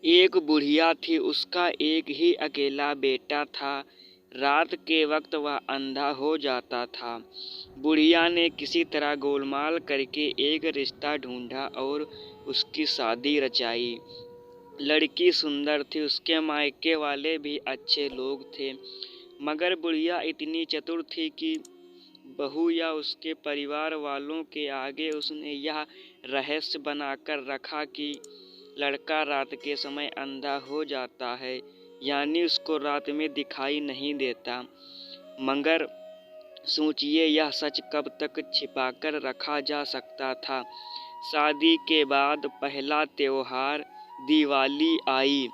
एक बुढ़िया थी, उसका एक ही अकेला बेटा था। रात के वक्त वह अंधा हो जाता था। बुढ़िया ने किसी तरह गोलमाल करके एक रिश्ता ढूंढा और उसकी शादी रचाई। लड़की सुंदर थी, उसके मायके वाले भी अच्छे लोग थे, मगर बुढ़िया इतनी चतुर थी कि बहू या उसके परिवार वालों के आगे उसने यह रहस्य बनाकर रखा कि लड़का रात के समय अंधा हो जाता है, यानी उसको रात में दिखाई नहीं देता। मगर सोचिए, यह सच कब तक छिपाकर रखा जा सकता था। शादी के बाद पहला त्योहार दिवाली आई।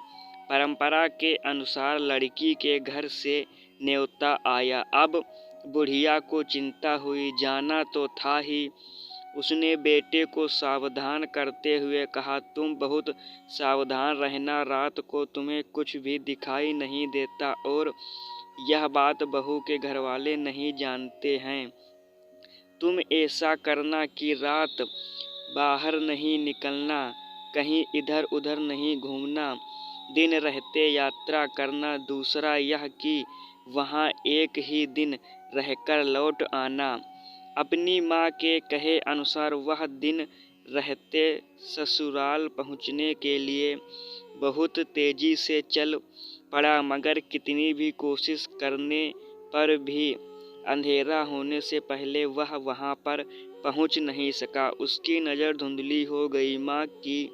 परंपरा के अनुसार लड़की के घर से न्योता आया। अब बुढ़िया को चिंता हुई, जाना तो था ही। उसने बेटे को सावधान करते हुए कहा, तुम बहुत सावधान रहना, रात को तुम्हें कुछ भी दिखाई नहीं देता और यह बात बहू के घरवाले नहीं जानते हैं। तुम ऐसा करना कि रात बाहर नहीं निकलना, कहीं इधर उधर नहीं घूमना, दिन रहते यात्रा करना। दूसरा यह कि वहाँ एक ही दिन रहकर लौट आना। अपनी माँ के कहे अनुसार वह दिन रहते ससुराल पहुँचने के लिए बहुत तेजी से चल पड़ा, मगर कितनी भी कोशिश करने पर भी अंधेरा होने से पहले वह वहाँ पर पहुँच नहीं सका। उसकी नज़र धुंधली हो गई। माँ की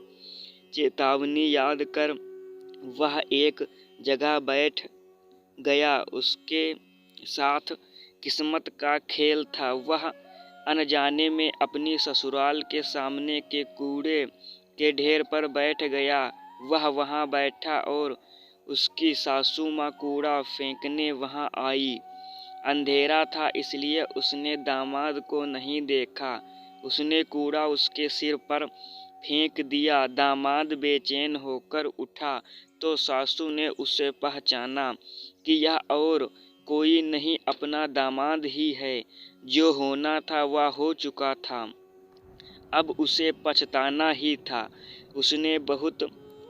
चेतावनी याद कर वह एक जगह बैठ गया। उसके साथ किस्मत का खेल था। वह अनजाने में अपनी ससुराल के सामने के कूड़े के ढेर पर बैठ गया। वह वहाँ बैठा और उसकी सासू माँ कूड़ा फेंकने वहाँ आई। अंधेरा था, इसलिए उसने दामाद को नहीं देखा। उसने कूड़ा उसके सिर पर फेंक दिया। दामाद बेचैन होकर उठा तो सासू ने उसे पहचाना कि यह और कोई नहीं, अपना दामाद ही है। जो होना था वह हो चुका था, अब उसे पछताना ही था। उसने बहुत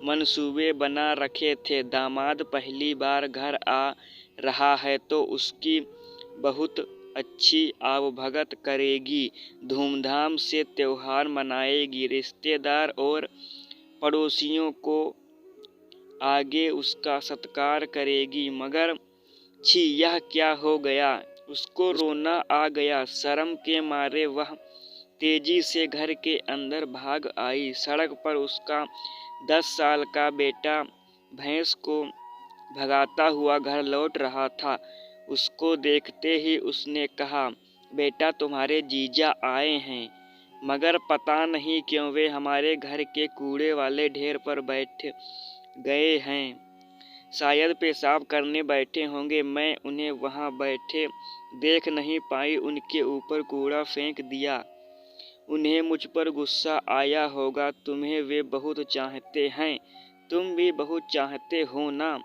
मंसूबे बना रखे थे। दामाद पहली बार घर आ रहा है तो उसकी बहुत अच्छी आवभगत करेगी, धूमधाम से त्योहार मनाएगी, रिश्तेदार और पड़ोसियों को आगे उसका सत्कार करेगी। मगर छी, यह क्या हो गया। उसको रोना आ गया। शर्म के मारे वह तेजी से घर के अंदर भाग आई। सड़क पर उसका 10 साल का बेटा भैंस को भगाता हुआ घर लौट रहा था। उसको देखते ही उसने कहा, बेटा तुम्हारे जीजा आए हैं। मगर पता नहीं क्यों वे हमारे घर के कूड़े वाले ढेर पर बैठ गए हैं। शायद पेशाब करने बैठे होंगे। मैं उन्हें वहाँ बैठे देख नहीं पाई, उनके ऊपर कूड़ा फेंक दिया। उन्हें मुझ पर गुस्सा आया होगा। तुम्हें वे बहुत चाहते हैं, तुम भी बहुत चाहते हो ना।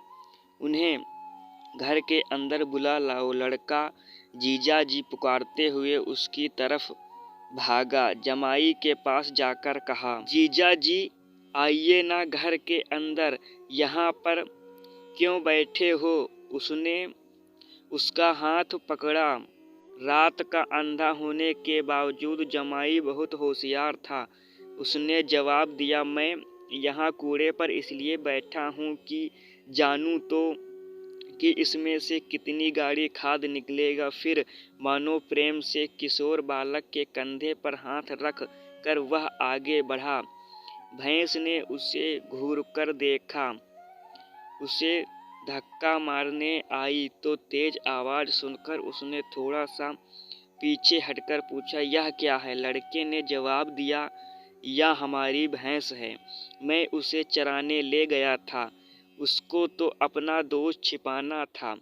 उन्हें घर के अंदर बुला लाओ। लड़का जीजा जी पुकारते हुए उसकी तरफ भागा। जमाई के पास जाकर कहा, जीजा जी आइए ना घर के अंदर, यहाँ पर क्यों बैठे हो। उसने उसका हाथ पकड़ा। रात का अंधा होने के बावजूद जमाई बहुत होशियार था। उसने जवाब दिया, मैं यहाँ कूड़े पर इसलिए बैठा हूँ कि जानूँ तो कि इसमें से कितनी गाढ़ी खाद निकलेगा। फिर मानो प्रेम से किशोर बालक के कंधे पर हाथ रख कर वह आगे बढ़ा। भैंस ने उसे घूरकर देखा। उसे धक्का मारने आई तो तेज आवाज़ सुनकर उसने थोड़ा सा पीछे हटकर पूछा, यह क्या है। लड़के ने जवाब दिया, यह हमारी भैंस है, मैं उसे चराने ले गया था। उसको तो अपना दोष छिपाना था।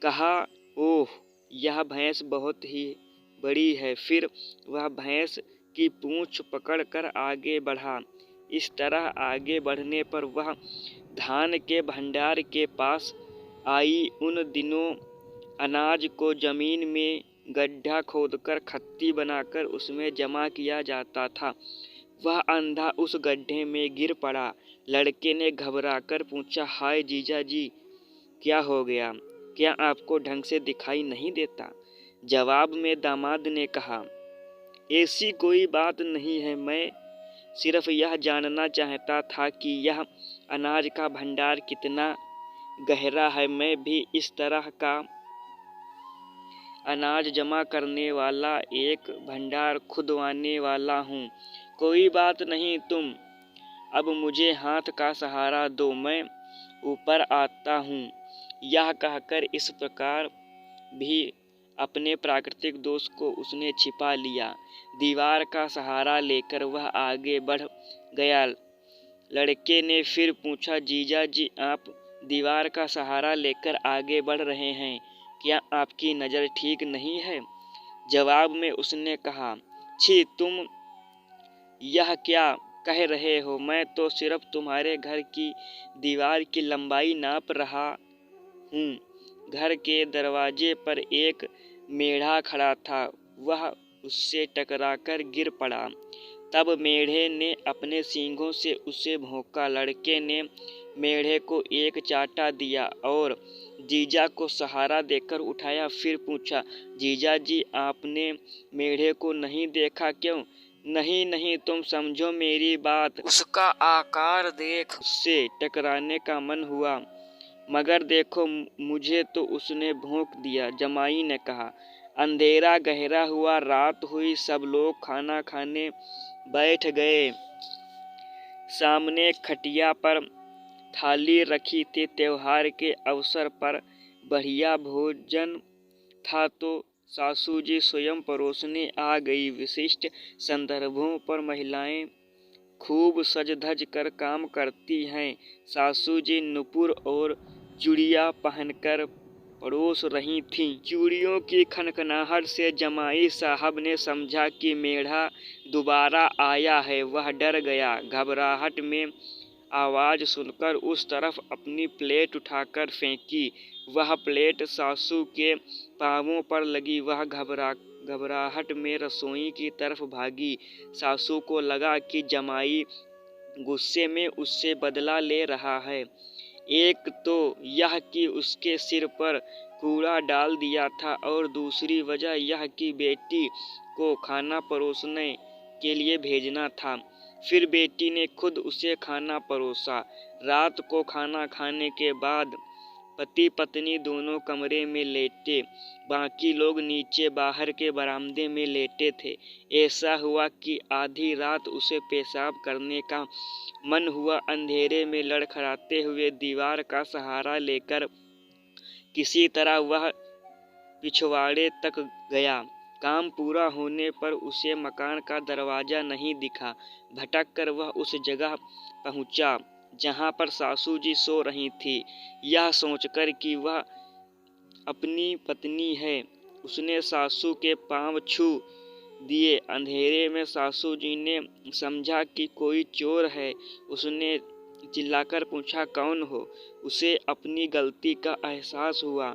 कहा, ओह यह भैंस बहुत ही बड़ी है। फिर वह भैंस की पूंछ पकड़कर आगे बढ़ा। इस तरह आगे बढ़ने पर वह धान के भंडार के पास आई। उन दिनों अनाज को जमीन में गड्ढा खोदकर खत्ती बनाकर उसमें जमा किया जाता था। वह अंधा उस गड्ढे में गिर पड़ा। लड़के ने घबराकर पूछा, हाय जीजा जी, क्या हो गया? क्या आपको ढंग से दिखाई नहीं देता? जवाब में दामाद ने कहा, ऐसी कोई बात नहीं है, मैं सिर्फ यह जानना चाहता था कि यह अनाज का भंडार कितना गहरा है। मैं भी इस तरह का अनाज जमा करने वाला एक भंडार खुदवाने वाला हूँ। कोई बात नहीं, तुम अब मुझे हाथ का सहारा दो, मैं ऊपर आता हूँ। यह कहकर इस प्रकार भी अपने प्राकृतिक दोष को उसने छिपा लिया। दीवार का सहारा लेकर वह आगे बढ़ गया। लड़के ने फिर पूछा, जीजा जी, आप दीवार का सहारा लेकर आगे बढ़ रहे हैं, क्या आपकी नज़र ठीक नहीं है? जवाब में उसने कहा, छी, तुम यह क्या कह रहे हो? मैं तो सिर्फ तुम्हारे घर की दीवार की लंबाई नाप रहा हूँ। घर के दरवाजे पर एक मेढ़ा खड़ा था, वह उससे टकराकर गिर पड़ा। तब मेढ़े ने अपने सींगों से उसे भौंका। लड़के ने मेढ़े को एक चाटा दिया और जीजा को सहारा देकर उठाया। फिर पूछा, जीजा जी, आपने मेढ़े को नहीं देखा क्यों? नहीं नहीं, तुम समझो मेरी बात, उसका आकार देख, उससे टकराने का मन हुआ, मगर देखो मुझे तो उसने भौंक दिया। जमाई ने कहा, अंधेरा गहरा हुआ, रात हुई, सब लोग खाना खाने बैठ गए। सामने खटिया पर थाली रखी थी। त्योहार के अवसर पर बढ़िया भोजन था तो सासू जी स्वयं परोसने आ गई। विशिष्ट संदर्भों पर महिलाएं खूब सज धज कर काम करती हैं। सासू जी नुपुर और चूड़ियाँ पहनकर परोस रही थीं। चूड़ियों की खनखनाहट से जमाई साहब ने समझा कि मेढ़ा दोबारा आया है। वह डर गया। घबराहट में आवाज़ सुनकर उस तरफ अपनी प्लेट उठाकर फेंकी। वह प्लेट सासू के पांवों पर लगी। वह घबराहट में रसोई की तरफ भागी। सासू को लगा कि जमाई गुस्से में उससे बदला ले रहा है। एक तो यह कि उसके सिर पर कूड़ा डाल दिया था और दूसरी वजह यह कि बेटी को खाना परोसने के लिए भेजना था। फिर बेटी ने खुद उसे खाना परोसा। रात को खाना खाने के बाद पति पत्नी दोनों कमरे में लेटे, बाकी लोग नीचे बाहर के बरामदे में लेटे थे। ऐसा हुआ कि आधी रात उसे पेशाब करने का मन हुआ। अंधेरे में लड़खड़ाते हुए दीवार का सहारा लेकर किसी तरह वह पिछवाड़े तक गया। काम पूरा होने पर उसे मकान का दरवाजा नहीं दिखा। भटक कर वह उस जगह पहुंचा जहां पर सासू जी सो रही थी। यह सोचकर कि वह अपनी पत्नी है, उसने सासू के पांव छू दिए। अंधेरे में सासू जी ने समझा कि कोई चोर है। उसने चिल्लाकर पूछा, कौन हो? उसे अपनी गलती का एहसास हुआ।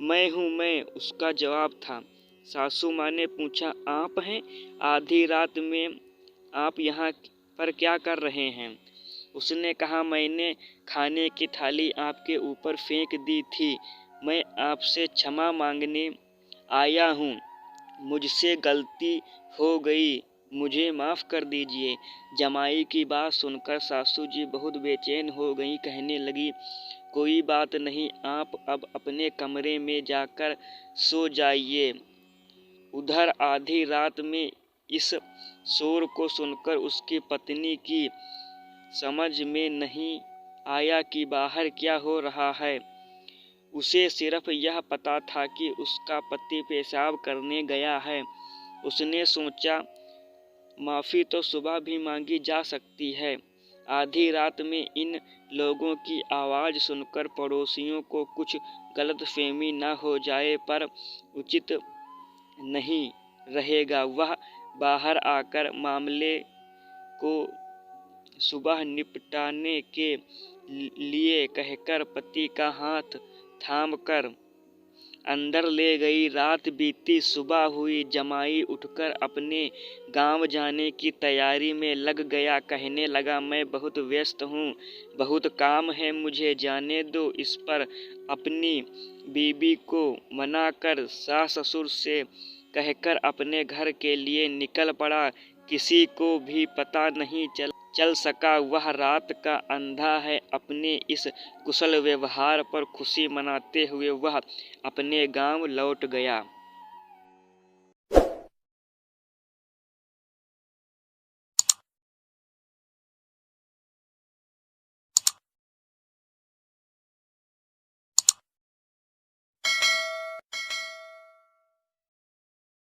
मैं हूँ मैं, उसका जवाब था। सासू माँ ने पूछा, आप हैं? आधी रात में आप यहाँ पर क्या कर रहे हैं? उसने कहा, मैंने खाने की थाली आपके ऊपर फेंक दी थी। मैं आपसे क्षमा मांगने आया हूँ। मुझसे गलती हो गई, मुझे माफ़ कर दीजिए। जमाई की बात सुनकर सासू जी बहुत बेचैन हो गई। कहने लगी, कोई बात नहीं, आप अब अपने कमरे में जाकर सो जाइए। उधर आधी रात में इस शोर को सुनकर उसकी पत्नी की समझ में नहीं आया कि बाहर क्या हो रहा है। उसे सिर्फ यह पता था कि उसका पति पेशाब करने गया है। उसने सोचा, माफ़ी तो सुबह भी मांगी जा सकती है। आधी रात में इन लोगों की आवाज़ सुनकर पड़ोसियों को कुछ गलतफहमी न हो जाए पर उचित नहीं रहेगा। वह बाहर आकर मामले को सुबह निपटाने के लिए कहकर पति का हाथ थामकर अंदर ले गई। रात बीती, सुबह हुई। जमाई उठकर अपने गांव जाने की तैयारी में लग गया। कहने लगा, मैं बहुत व्यस्त हूँ, बहुत काम है, मुझे जाने दो। इस पर अपनी बीबी को मनाकर सास ससुर से कहकर अपने घर के लिए निकल पड़ा। किसी को भी पता नहीं चल सका वह रात का अंधा है। अपने इस कुशल व्यवहार पर खुशी मनाते हुए वह अपने गांव लौट गया।